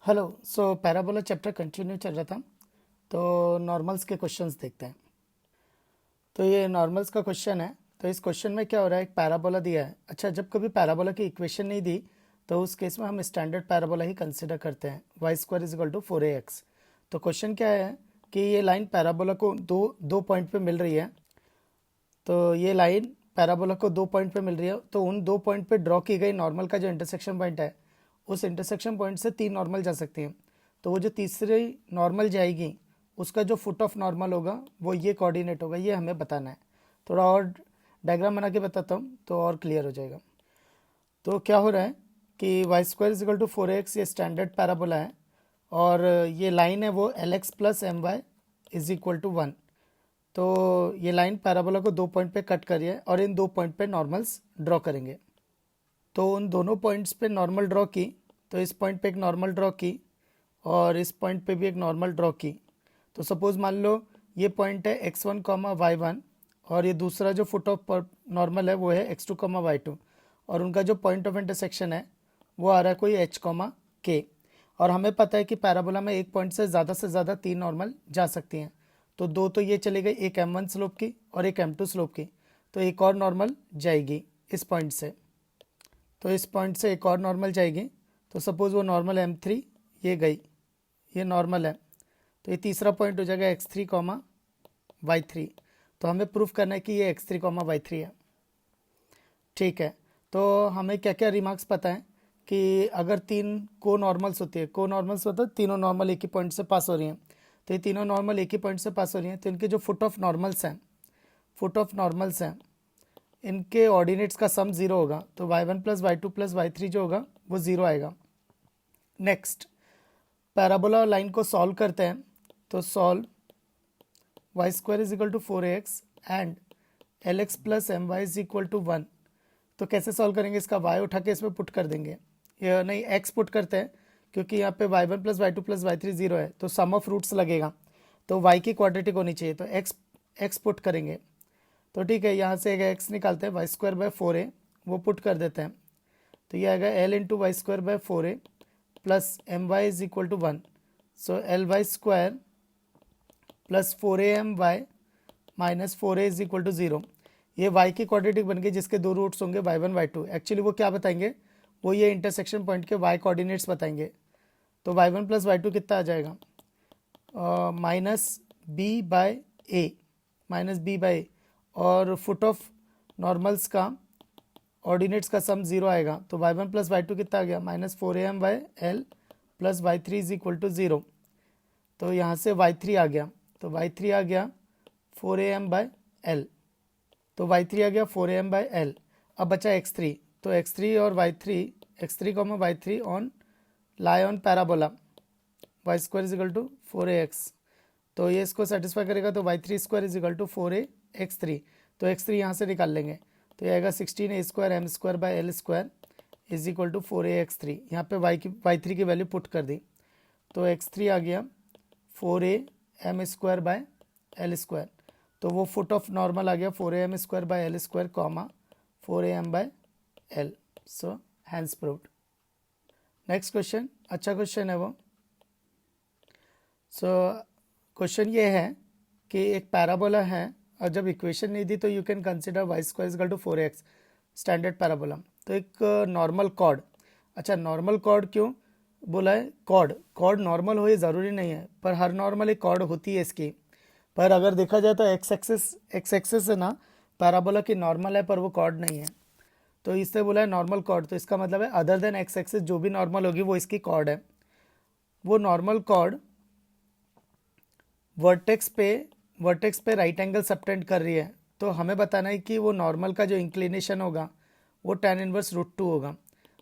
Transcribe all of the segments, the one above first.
Hello. Parabola chapter continue चल रहा था, तो नॉर्मल्स के क्वेश्चंस देखते हैं। तो ये नॉर्मल्स का क्वेश्चन है। तो इस क्वेश्चन में क्या हो रहा है, एक पैराबोला दिया है। अच्छा, जब कभी पैराबोला की इक्वेशन नहीं दी तो उस केस में हम स्टैंडर्ड पैराबोला ही कंसिडर करते हैं, y square is equal to 4ax। तो क्वेश्चन क्या है कि ये लाइन पैराबोला को दो दो पॉइंट पे मिल रही है। तो ये लाइन पैराबोला को 2 पॉइंट पे मिल रही है, तो उन 2 पॉइंट पे ड्रॉ की गई नॉर्मल का जो इंटरसेक्शन पॉइंट है, उस इंटरसेक्शन पॉइंट से 3 नॉर्मल जा सकती हैं। तो वो जो तीसरी नॉर्मल जाएगी उसका जो फुट ऑफ नॉर्मल होगा वो ये कोऑर्डिनेट होगा, ये हमें बताना है। थोड़ा और डायग्राम बना के बताता हूँ तो और क्लियर हो जाएगा। तो क्या हो रहा है कि y square is equal to 4x ये स्टैंडर्ड पैराबोला है, और ये लाइन है वो lx plus m y is equal to 1। तो ये लाइन पैराबोला को 2 पॉइंट पे कट करिए और इन 2 पॉइंट पे नॉर्मल्स ड्रॉ करेंगे। तो उन दोनों पॉइंट्स पे नॉर्मल ड्रॉ की, तो इस पॉइंट पे एक नॉर्मल ड्रॉ की और इस पॉइंट पे भी एक नॉर्मल ड्रॉ की। तो सपोज़ मान लो ये पॉइंट है x1 कॉमा y1, और ये दूसरा जो फुट ऑफ नॉर्मल है वो है x2 कॉमा y2, और उनका जो पॉइंट ऑफ इंटरसेक्शन है वो आ रहा है कोई h कॉमा k। और हमें पता है कि पैराबोला में एक पॉइंट से ज़्यादा 3 नॉर्मल जा सकती हैं। तो दो तो ये चली गई, एक m1 स्लोप की और एक m2 स्लोप की। तो एक और नॉर्मल जाएगी इस पॉइंट से, तो इस पॉइंट से एक और नॉर्मल जाएगी। तो सपोज़ वो नॉर्मल m3 ये गई, ये नॉर्मल है। तो ये तीसरा पॉइंट हो जाएगा x3 कॉमा y3। तो हमें प्रूफ करना है कि ये x3 कॉमा y3 है। ठीक है, तो हमें क्या क्या रिमार्क्स पता है कि अगर 3 को नॉर्मल्स होती है, को नॉर्मल्स मतलब तीनों नॉर्मल एक ही पॉइंट से पास हो रही हैं। तो ये तीनों नॉर्मल एक ही पॉइंट से पास हो रही हैं, तो इनके जो फुट ऑफ नॉर्मल्स हैं इनके ऑर्डिनेट्स का सम 0 होगा। तो y1 plus y2 plus y3 जो होगा वो 0 आएगा। नेक्स्ट, पैराबोला लाइन को सॉल्व करते हैं। तो solve y square is equal to 4ax and lx plus m y is equal to 1। तो कैसे सॉल्व करेंगे, इसका y उठा के इसमें पुट कर देंगे, या नहीं x पुट करते हैं, क्योंकि यहाँ पे y1 plus Y two plus y3 0 है, तो सम ऑफ रूट्स लगेगा, तो y की क्वाड्रेटिक होनी चाहिए, तो x पुट करेंगे। तो ठीक है, यहाँ से x निकालते हैं, वाई स्क्वायर बाय 4a वो पुट कर देते हैं। तो ये आएगा l into y square by 4a plus m y is equal to 1। So l y square plus 4am y minus 4a is equal to 0। ये y की क्वाड्रेटिक बन गई जिसके दो रूट्स होंगे y1 y2। एक्चुअली वो क्या बताएंगे, वो ये इंटरसेक्शन पॉइंट के y कोऑर्डिनेट्स बताएंगे। तो y1 प्लस y2 कितना आ जाएगा, माइनस बी बाय ए, माइनस बी बाय ए, और फुट ऑफ नॉर्मल्स का ऑर्डिनेट्स का सम 0 आएगा। तो y1 प्लस y2 कितना आ गया, minus 4am by l plus y3 is equal to 0। तो यहाँ से y3 आ गया, तो y3 आ गया 4am बाय एल। तो y3 आ गया 4am बाय एल। अब बचा x3, तो x3 और y3, x3 comma y3 on lie on parabola y square is equal to 4ax। तो ये इसको सेटिस्फाई करेगा, तो y3 square is equal to 4ax3। तो x3 यहाँ से निकाल लेंगे, तो ये आएगा 16a square m square by l square is equal to 4ax3। यहाँ पे y3 की वैल्यू पुट कर दी, तो x3 आ गया 4am square by l square. तो वो फुट ऑफ नॉर्मल आ गया 4am square by l square comma 4am by l. So hence proved. Next question, अच्छा क्वेश्चन है वो। सो क्वेश्चन ये है कि एक पैराबोला है, और जब इक्वेशन नहीं दी तो you can consider y square equal to 4x standard parabola. तो एक नॉर्मल कॉर्ड, अच्छा नॉर्मल कॉर्ड क्यों बोला है, कॉर्ड नॉर्मल हो ये ज़रूरी नहीं है, पर हर नॉर्मल एक कॉर्ड होती है इसकी। पर अगर देखा जाए तो एक्स एक्सेस है ना, पैराबोला की नॉर्मल है पर वो कॉर्ड नहीं है, तो इससे बोला है नॉर्मल कॉर्ड। तो इसका मतलब है अदर देन एक्स एक्सेस जो भी नॉर्मल होगी वो इसकी कॉर्ड है। वो नॉर्मल कॉर्ड वर्टेक्स पे राइट एंगल सबटेंड कर रही है। तो हमें बताना है कि वो नॉर्मल का जो इंक्लिनेशन होगा वो tan इनवर्स रूट 2 होगा।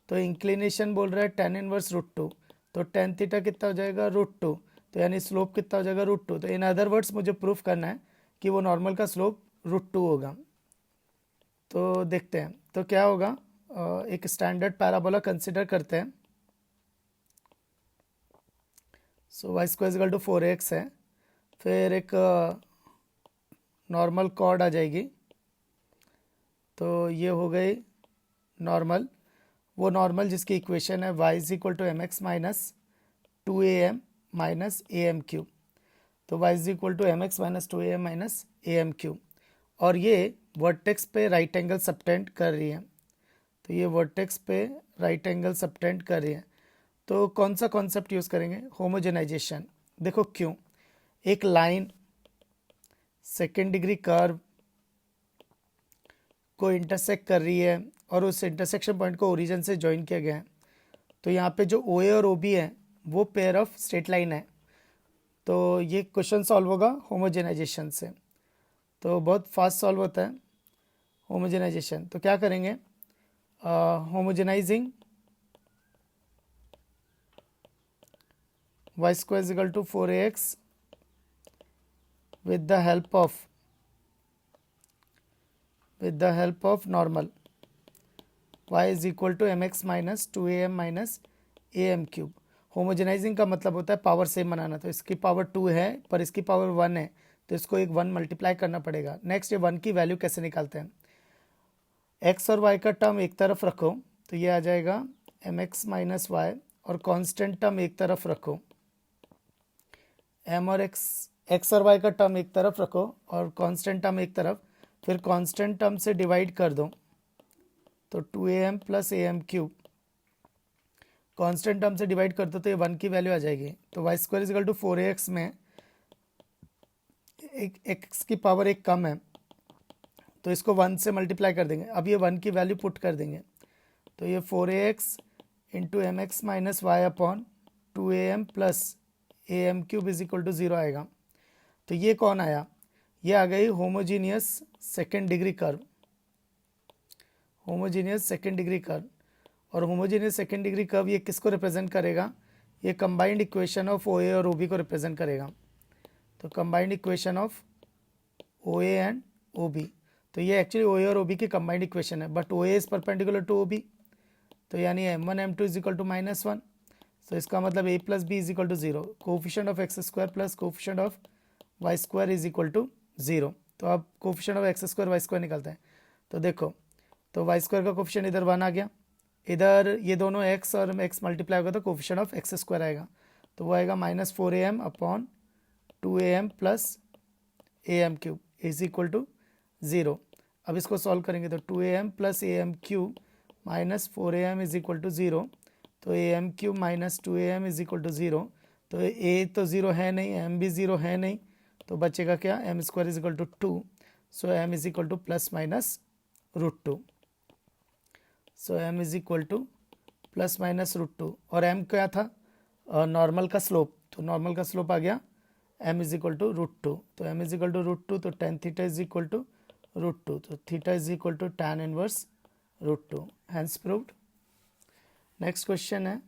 तो इंक्लिनेशन बोल रहा है tan इनवर्स रूट 2, तो tan थीटा कितना हो जाएगा रूट 2, तो यानी स्लोप कितना हो जाएगा रूट 2। तो इन अदर वर्ड्स मुझे प्रूफ करना है कि वो नॉर्मल का स्लोप रूट 2 होगा। तो देखते हैं तो क्या होगा, एक स्टैंडर्ड पैराबोला कंसिडर करते हैं। So y square equal to 4x है, फिर एक नॉर्मल कॉर्ड आ जाएगी। तो ये हो गई नॉर्मल, वो नॉर्मल जिसकी इक्वेशन है y is equal to m x minus two a m minus a m cube. तो y is equal to m x minus two a m minus a m cube. और ये vertex पे right angle subtend कर रही है, तो ये vertex पे राइट एंगल सबटेंड कर रही है। तो कौन सा कॉन्सेप्ट यूज़ करेंगे? होमोजेनाइजेशन। देखो क्यों, एक लाइन सेकेंड डिग्री कर्व को इंटरसेक्ट कर रही है और उस इंटरसेक्शन पॉइंट को ओरिजिन से ज्वाइन किया गया है। तो यहाँ पे जो ओ ए और ओ बी है वो पेयर ऑफ स्ट्रेट लाइन है। तो ये क्वेश्चन सॉल्व होगा होमोजेनाइजेशन से, तो बहुत फास्ट सॉल्व होता है होमोजेनाइजेशन। तो क्या करेंगे, homogenising y square is equal to 4ax with the help of normal y is equal to mx minus 2am minus am cube। Homogenising का मतलब होता है पावर सेम बनाना। तो इसकी पावर 2 है पर इसकी पावर 1 है, तो इसको एक 1 मल्टीप्लाई करना पड़ेगा। नेक्स्ट, ये 1 की वैल्यू कैसे निकालते हैं? x और y का टर्म एक तरफ रखो तो ये आ जाएगा mx माइनस वाई, और कांस्टेंट टर्म एक तरफ रखो, m और x और y का टर्म एक तरफ रखो और कांस्टेंट टर्म एक तरफ, फिर कांस्टेंट टर्म से डिवाइड कर दो तो 2am plus a m cube. Constant term से डिवाइड कर दो तो ये 1 की वैल्यू आ जाएगी। तो Y square is equal to 4ax में एक x की पावर एक कम है तो इसको 1 से मल्टीप्लाई कर देंगे। अब ये 1 की वैल्यू पुट कर देंगे तो ये 4ax into m x minus y upon 2am plus a m cube is equal to 0 आएगा। तो ये कौन आया? ये आ गई homogeneous second degree curve, homogeneous second degree curve. और होमोजीनियस सेकेंड डिग्री कर्व ये किसको रिप्रेजेंट करेगा? ये combined equation of O A और ओ बी को रिप्रेजेंट करेगा। तो combined equation of O A and O B, तो ये एक्चुअली ओ ए और ओ बी की कंबाइंड इक्वेशन है, but O A is perpendicular to O B, तो यानी m1 m2 is equal to -1। तो इसका मतलब a plus b is equal to 0, coefficient of x square plus coefficient of y square is equal to 0। तो अब coefficient of x square y square निकलता है। तो देखो, तो वाई स्क्वायर का कोफिशिएंट इधर 1 आ गया, इधर ये दोनों x और x मल्टीप्लाई होगा तो कोफिशिएंट ऑफ एक्स स्क्वायर आएगा, तो वो आएगा -4am upon 2am plus a m cube is equal to 0। अब इसको सॉल्व करेंगे तो 2am plus a m cube minus 4am is equal to 0, तो a m cube minus 2am is equal to 0। तो a तो 0 है नहीं, m भी 0 है नहीं, तो बचेगा क्या? m square is equal to 2, so m is equal to plus minus √2। So m is equal to plus minus √2, और m क्या था? नॉर्मल का स्लोप, तो नॉर्मल का स्लोप आ गया m इज इक्वल टू √2। तो m इज इक्वल टू √2, तो tan theta is equal to √2, तो theta is equal to tan inverse √2, hence proved. Next question है,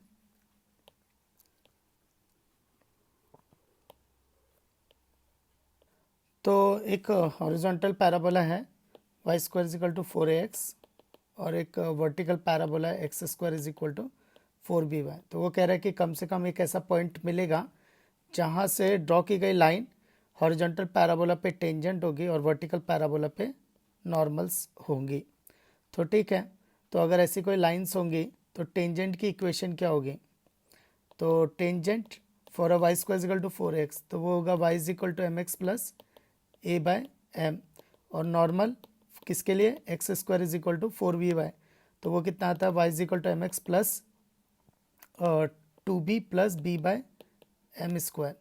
तो एक हॉरिजॉन्टल पैराबोला है y square is equal to 4ax और एक vertical parabola है x square is equal to 4by। तो वो कह रहा है कि कम से कम एक ऐसा पॉइंट मिलेगा जहाँ से ड्रॉ की गई लाइन हॉरिजॉन्टल पैराबोला पे टेंजेंट होगी और वर्टिकल पैराबोला पे नॉर्मल्स होंगी। तो ठीक है, तो अगर ऐसी कोई लाइंस होंगी तो टेंजेंट की इक्वेशन क्या होगी? तो tangent for a y square equal to 4x, तो वो होगा y is equal to m x plus a by m, और नॉर्मल किसके लिए? X square is equal to 4by, तो वो कितना आता है? y is equal to m x plus 2b plus b by m square.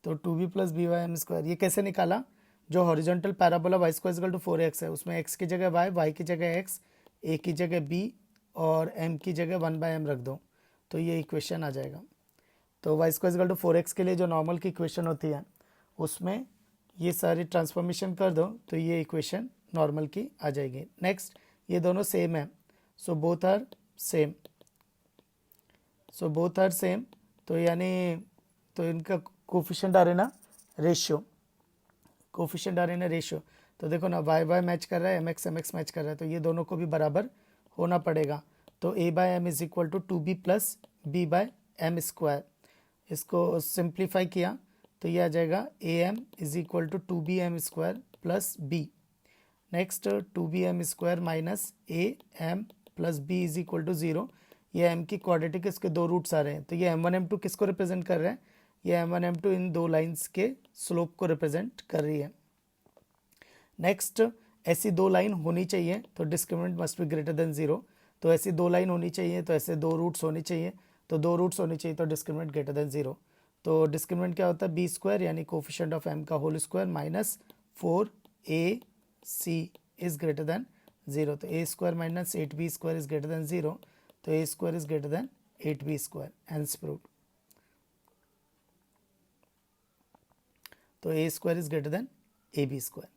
तो 2b plus b by m square ये कैसे निकाला? जो horizontal parabola y square equal to 4x है उसमें x की जगह y की जगह x, a की जगह b और m की जगह 1/m रख दो, तो ये इक्वेशन आ जाएगा। तो Y square equal to 4x के लिए जो नॉर्मल की इक्वेशन होती है उसमें ये सारी ट्रांसफॉर्मेशन कर दो तो ये इक्वेशन नॉर्मल की आ जाएगी। नेक्स्ट, ये दोनों सेम है, सो बोथ आर सेम, तो यानी तो इनका कोफिशिएंट आ रहे ना रेशियो, कोफिशिएंट आ रहे ना रेशियो। तो देखो ना, वाई वाई मैच कर रहा है, एम एक्स मैच कर रहा है, तो ये दोनों को भी बराबर होना पड़ेगा। तो a by m is equal to 2b plus b by m square. इसको सिंप्लीफाई किया तो ये आ जाएगा a m is equal to 2bm square plus b. Next 2bm square minus a m plus b is equal to 0, ये m की quadratic इसके दो रूट्स आ रहे हैं, तो ये m1 m2 किसको रिप्रेजेंट कर रहे हैं, ये m1 m2 इन दो लाइंस के स्लोप को रिप्रेजेंट कर रही है। नेक्स्ट, ऐसी दो लाइन होनी चाहिए तो discriminant must be greater than 0, तो ऐसी दो लाइन होनी चाहिए तो ऐसे दो रूट्स होनी चाहिए, तो दो रूट्स होनी चाहिए तो डिस्क्रिमिनेंट ग्रेटर देन 0। तो डिस्क्रिमिनेंट क्या होता है, बी स्क्वायर यानी कोफिशिएंट ऑफ m का whole square minus 4ac is greater than 0, तो a square minus 8b square is greater than 0, तो a square is greater than 8b square, hence proved. तो a square is greater than ab square.